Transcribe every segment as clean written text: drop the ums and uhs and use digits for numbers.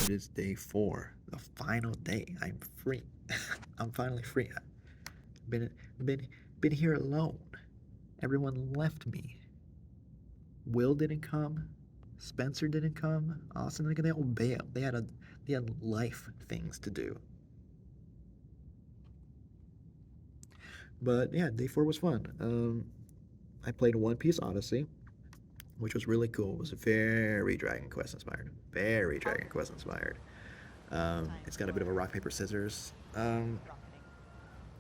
It is day 4, the final day. I'm free. I'm finally free. I've been been here alone. Everyone left me. Will didn't come. Spencer didn't come. Austin didn't come. They all bailed. They had life things to do. But yeah, day 4 was fun. I played One Piece Odyssey, which was really cool. It was very Dragon Quest inspired. Very Dragon Quest inspired. It's got a bit of a rock paper scissors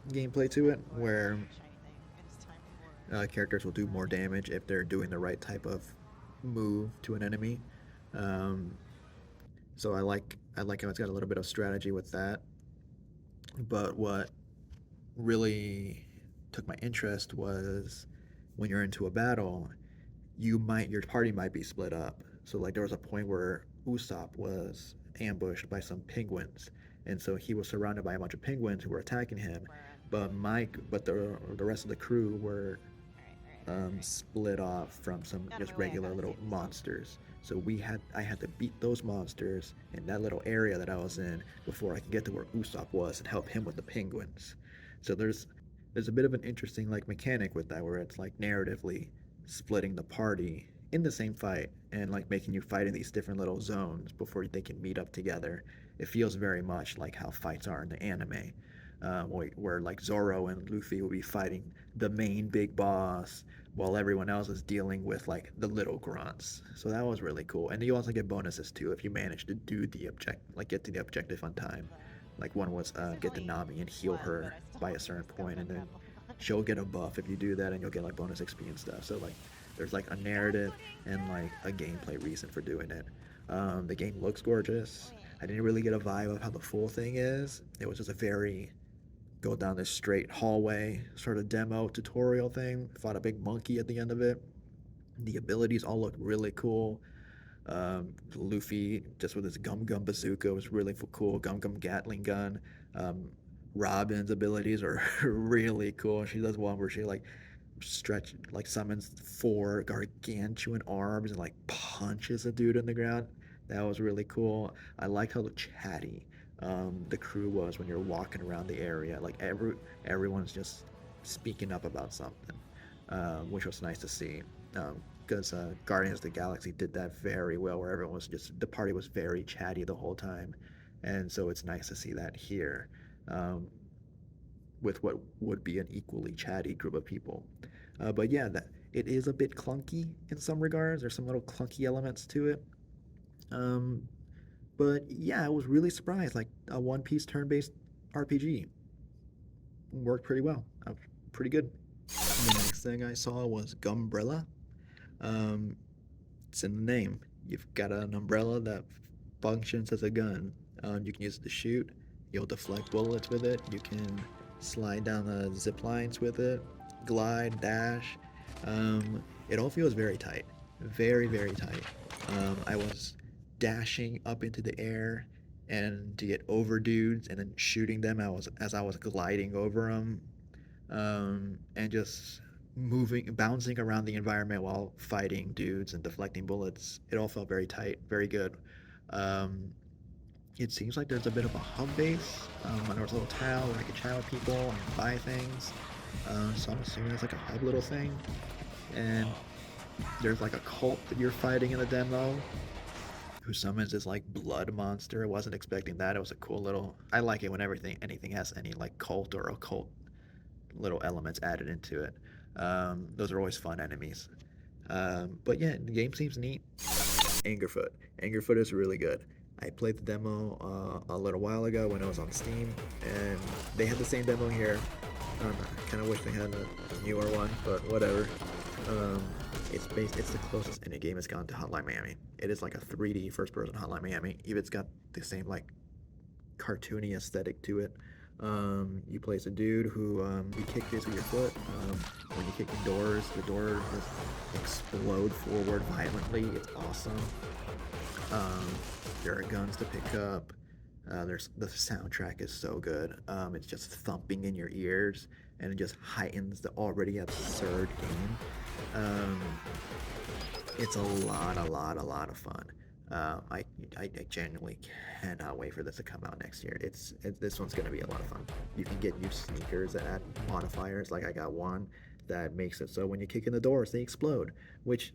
gameplay to it, where characters will do more damage if they're doing the right type of move to an enemy. Um, so I like how it's got a little bit of strategy with that. But what really took my interest was when you're into a battle, your party might be split up. So like there was a point where Usopp was ambushed by some penguins, and so he was surrounded by a bunch of penguins who were attacking him. But the rest of the crew were split off from some just regular little monsters. So I had to beat those monsters in that little area that I was in before I could get to where Usopp was and help him with the penguins. So there's a bit of an interesting like mechanic with that where it's like narratively splitting the party in the same fight and like making you fight in these different little zones before they can meet up together. It feels very much like how fights are in the anime, where like Zoro and Luffy will be fighting the main big boss while everyone else is dealing with like the little grunts. So that was really cool. And you also get bonuses too if you manage to do get to the objective on time. Like one was get to Nami and heal her by a certain point, and then she'll get a buff if you do that, and you'll get like bonus XP and stuff. So like there's like a narrative and like a gameplay reason for doing it. The game looks gorgeous. I didn't really get a vibe of how the full thing is. It was just a very go down this straight hallway sort of demo tutorial thing. Fought a big monkey at the end of it. The abilities all look really cool. Luffy just with his Gum Gum Bazooka was really cool. Gum Gum Gatling gun. Um, Robin's abilities are really cool. She does one where she like summons 4 gargantuan arms and like punches a dude in the ground. That was really cool. I like how chatty the crew was when you're walking around the area. Like everyone's just speaking up about something, which was nice to see. Because Guardians of the Galaxy did that very well, where everyone was just the party was very chatty the whole time, and so it's nice to see that here, um, with what would be an equally chatty group of people. But yeah, that it is a bit clunky in some regards. There's some little clunky elements to it. Um, but yeah, I was really surprised. Like a One Piece turn-based RPG worked pretty well. Pretty good. The next thing I saw was Gunbrella. Um, it's in the name. You've got an umbrella that functions as a gun. You can use it to shoot. You'll deflect bullets with it. You can slide down the zip lines with it, glide, dash. It all feels very tight, very tight. I was dashing up into the air and to get over dudes and then shooting them. As I was gliding over them, and just bouncing around the environment while fighting dudes and deflecting bullets. It all felt very tight, very good. Um, it seems like there's a bit of a hub base. And there's a little town where I can chat with people and buy things. So I'm assuming it's like a hub little thing. And there's like a cult that you're fighting in the demo who summons this like blood monster. I wasn't expecting that. It was a cool little. I like it when anything has any like cult or occult little elements added into it. Those are always fun enemies. But yeah, the game seems neat. Angerfoot. Angerfoot is really good. I played the demo a little while ago when it was on Steam, and they had the same demo here. I kind of wish they had a newer one, but whatever. It's the closest any game has gone to Hotline Miami. It is like a 3D first-person Hotline Miami. Even it's got the same like cartoony aesthetic to it. You play as a dude who you kick this with your foot. When you kick the door just explode forward violently. It's awesome. There are guns to pick up. The soundtrack is so good. It's just thumping in your ears, and it just heightens the already absurd game. It's a lot of fun. I, I genuinely cannot wait for this to come out next year. This one's gonna be a lot of fun. You can get new sneakers that add modifiers. Like I got one that makes it so when you kick in the doors they explode, which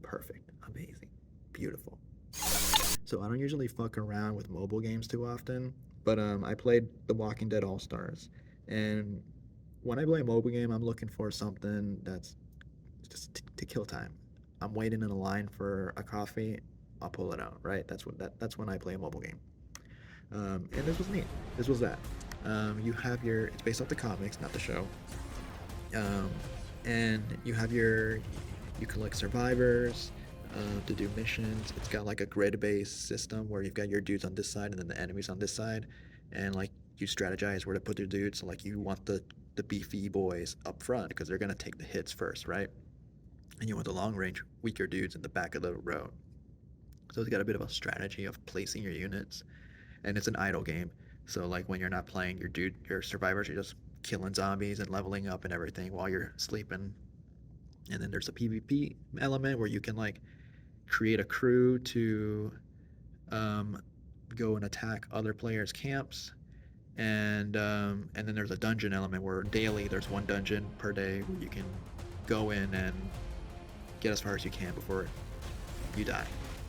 perfect, amazing, beautiful. So I don't usually fuck around with mobile games too often, but I played The Walking Dead Allstars, and when I play a mobile game, I'm looking for something that's just to kill time. I'm waiting in a line for a coffee. I'll pull it out, right? That's when I play a mobile game. And this was neat. This was that. You have your. It's based off the comics, not the show. Um, and you have your. You collect survivors to do missions. It's got like a grid-based system where you've got your dudes on this side and then the enemies on this side, and like you strategize where to put your dudes. So like you want the beefy boys up front because they're gonna take the hits first, right? And you want the long range weaker dudes in the back of the row. So it's got a bit of a strategy of placing your units, and it's an idle game. So like when you're not playing, your survivors are just killing zombies and leveling up and everything while you're sleeping. And then there's a PvP element where you can like create a crew to um, go and attack other players' camps. And then there's a dungeon element where daily there's one dungeon per day where you can go in and get as far as you can before you die.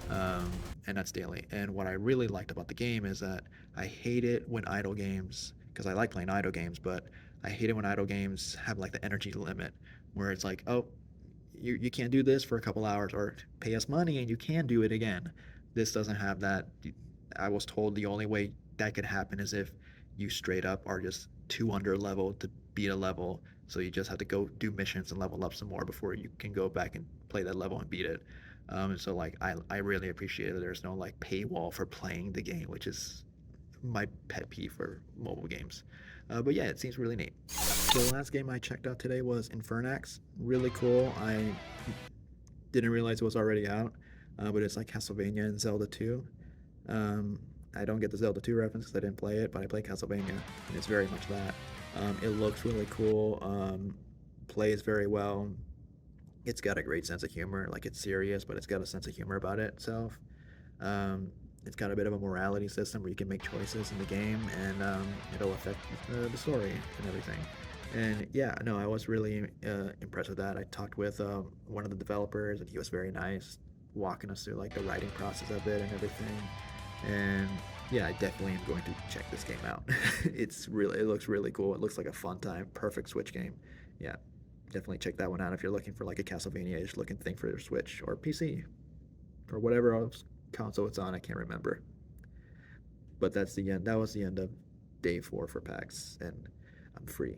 And that's daily. And what I really liked about the game is that I hate it when idle games, because I like playing idle games, but I hate it when idle games have like the energy limit, where it's like, oh, you can't do this for a couple hours, or pay us money and you can do it again. This doesn't have that. I was told the only way that could happen is if you straight up are just too under level to beat a level. So you just have to go do missions and level up some more before you can go back and play that level and beat it. So like I really appreciate that there's no like paywall for playing the game, which is my pet peeve for mobile games. But yeah, it seems really neat. The last game I checked out today was Infernax. Really cool. I didn't realize it was already out, but it's like Castlevania and Zelda 2. Um, I don't get the Zelda 2 reference because I didn't play it, but I play Castlevania, and it's very much that. It looks really cool, plays very well. It's got a great sense of humor. Like it's serious, but it's got a sense of humor about it itself. Um, it's got a bit of a morality system where you can make choices in the game, and it'll affect the story and everything. And yeah, no, I was really impressed with that. I talked with one of the developers, and he was very nice, walking us through like the writing process of it and everything. And yeah, I definitely am going to check this game out. It looks really cool. It looks like a fun time, perfect Switch game. Yeah, definitely check that one out if you're looking for like a Castlevania-ish looking thing for your Switch or PC or whatever else console it's on. I can't remember. But that's the end. That was the end of day 4 for PAX, and I'm free.